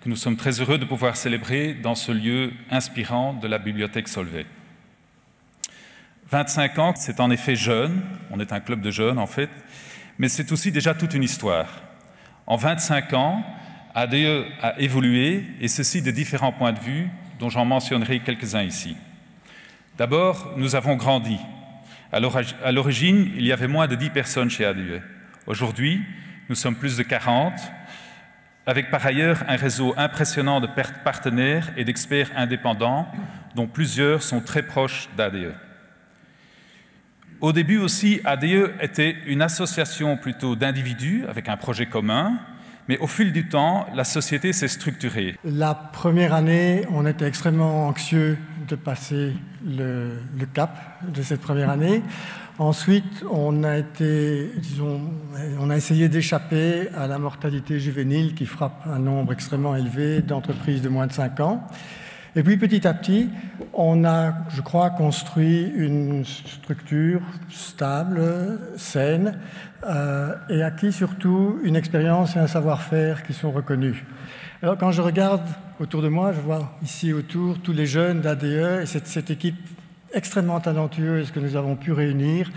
que nous sommes très heureux de pouvoir célébrer dans ce lieu inspirant de la bibliothèque Solvay. 25 ans, c'est en effet jeune, on est un club de jeunes en fait, mais c'est aussi déjà toute une histoire. En 25 ans, ADE a évolué, et ceci de différents points de vue, dont j'en mentionnerai quelques-uns ici. D'abord, nous avons grandi. À l'origine, il y avait moins de 10 personnes chez ADE. Aujourd'hui, nous sommes plus de 40, avec par ailleurs un réseau impressionnant de partenaires et d'experts indépendants, dont plusieurs sont très proches d'ADE. Au début aussi, ADE était une association plutôt d'individus avec un projet commun, mais au fil du temps, la société s'est structurée. La première année, on était extrêmement anxieux de passer le cap de cette première année. Ensuite, on a essayé d'échapper à la mortalité juvénile qui frappe un nombre extrêmement élevé d'entreprises de moins de 5 ans. Et puis petit à petit, on a, je crois, construit une structure stable, saine, et acquis surtout une expérience et un savoir-faire qui sont reconnus. Alors quand je regarde autour de moi, je vois ici autour tous les jeunes d'ADE et cette équipe extrêmement talentueuse que nous avons pu réunir.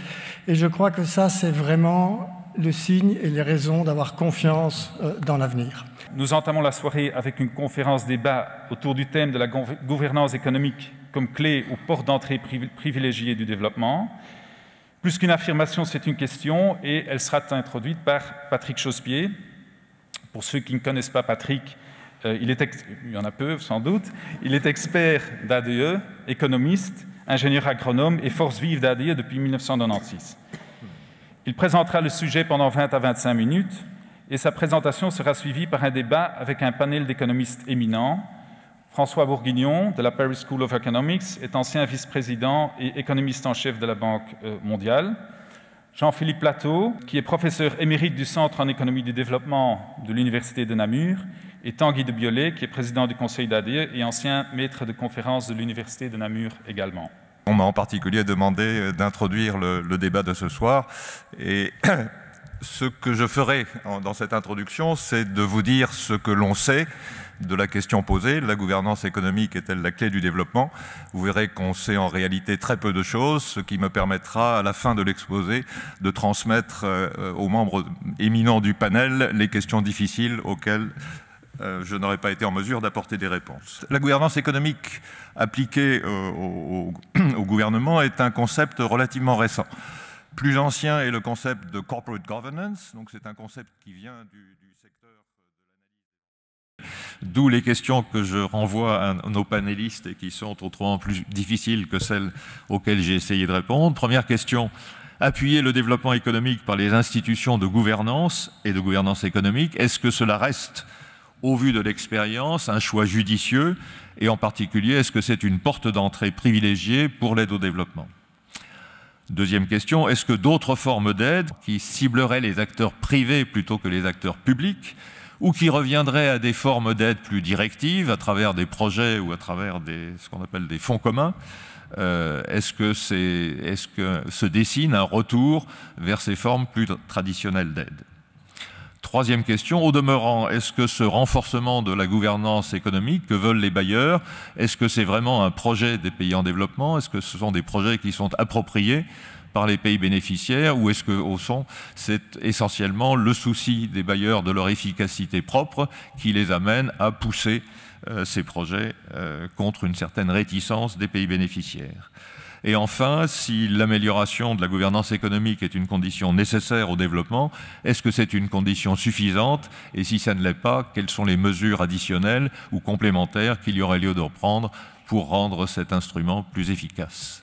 Et je crois que ça, c'est vraiment le signe et les raisons d'avoir confiance dans l'avenir. Nous entamons la soirée avec une conférence débat autour du thème de la gouvernance économique comme clé ou porte d'entrée privilégiée du développement. Plus qu'une affirmation, c'est une question et elle sera introduite par Patrick Chausse-Pied. Pour ceux qui ne connaissent pas Patrick, il y en a peu sans doute, il est expert d'ADE, économiste, ingénieur agronome et force vive d'ADE depuis 1996. Il présentera le sujet pendant 20 à 25 minutes et sa présentation sera suivie par un débat avec un panel d'économistes éminents. François Bourguignon, de la Paris School of Economics, est ancien vice-président et économiste en chef de la Banque mondiale. Jean-Philippe Plateau, qui est professeur émérite du Centre en économie du développement de l'Université de Namur, et Tanguy de Biolay, qui est président du conseil d'ADE et ancien maître de conférence de l'Université de Namur également. On m'a en particulier demandé d'introduire le débat de ce soir et ce que je ferai dans cette introduction, c'est de vous dire ce que l'on sait de la question posée, la gouvernance économique est-elle la clé du développement? Vous verrez qu'on sait en réalité très peu de choses, ce qui me permettra à la fin de l'exposé de transmettre aux membres éminents du panel les questions difficiles auxquelles je n'aurais pas été en mesure d'apporter des réponses. La gouvernance économique appliquée au gouvernement est un concept relativement récent. Plus ancien est le concept de corporate governance, donc c'est un concept qui vient du secteur de l'analyse. D'où les questions que je renvoie à nos panélistes et qui sont autrement plus difficiles que celles auxquelles j'ai essayé de répondre. Première question, appuyer le développement économique par les institutions de gouvernance et de gouvernance économique, est-ce que cela reste, au vu de l'expérience, un choix judicieux et en particulier, est-ce que c'est une porte d'entrée privilégiée pour l'aide au développement? Deuxième question, est-ce que d'autres formes d'aide qui cibleraient les acteurs privés plutôt que les acteurs publics ou qui reviendraient à des formes d'aide plus directives à travers des projets ou à travers ce qu'on appelle des fonds communs, est-ce que se dessine un retour vers ces formes plus traditionnelles d'aide? Troisième question, au demeurant, est-ce que ce renforcement de la gouvernance économique que veulent les bailleurs, est-ce que c'est vraiment un projet des pays en développement? Est-ce que ce sont des projets qui sont appropriés par les pays bénéficiaires ou est-ce que, au fond, c'est essentiellement le souci des bailleurs de leur efficacité propre qui les amène à pousser ces projets contre une certaine réticence des pays bénéficiaires? Et enfin, si l'amélioration de la gouvernance économique est une condition nécessaire au développement, est-ce que c'est une condition suffisante? Et si ça ne l'est pas, quelles sont les mesures additionnelles ou complémentaires qu'il y aurait lieu de reprendre pour rendre cet instrument plus efficace?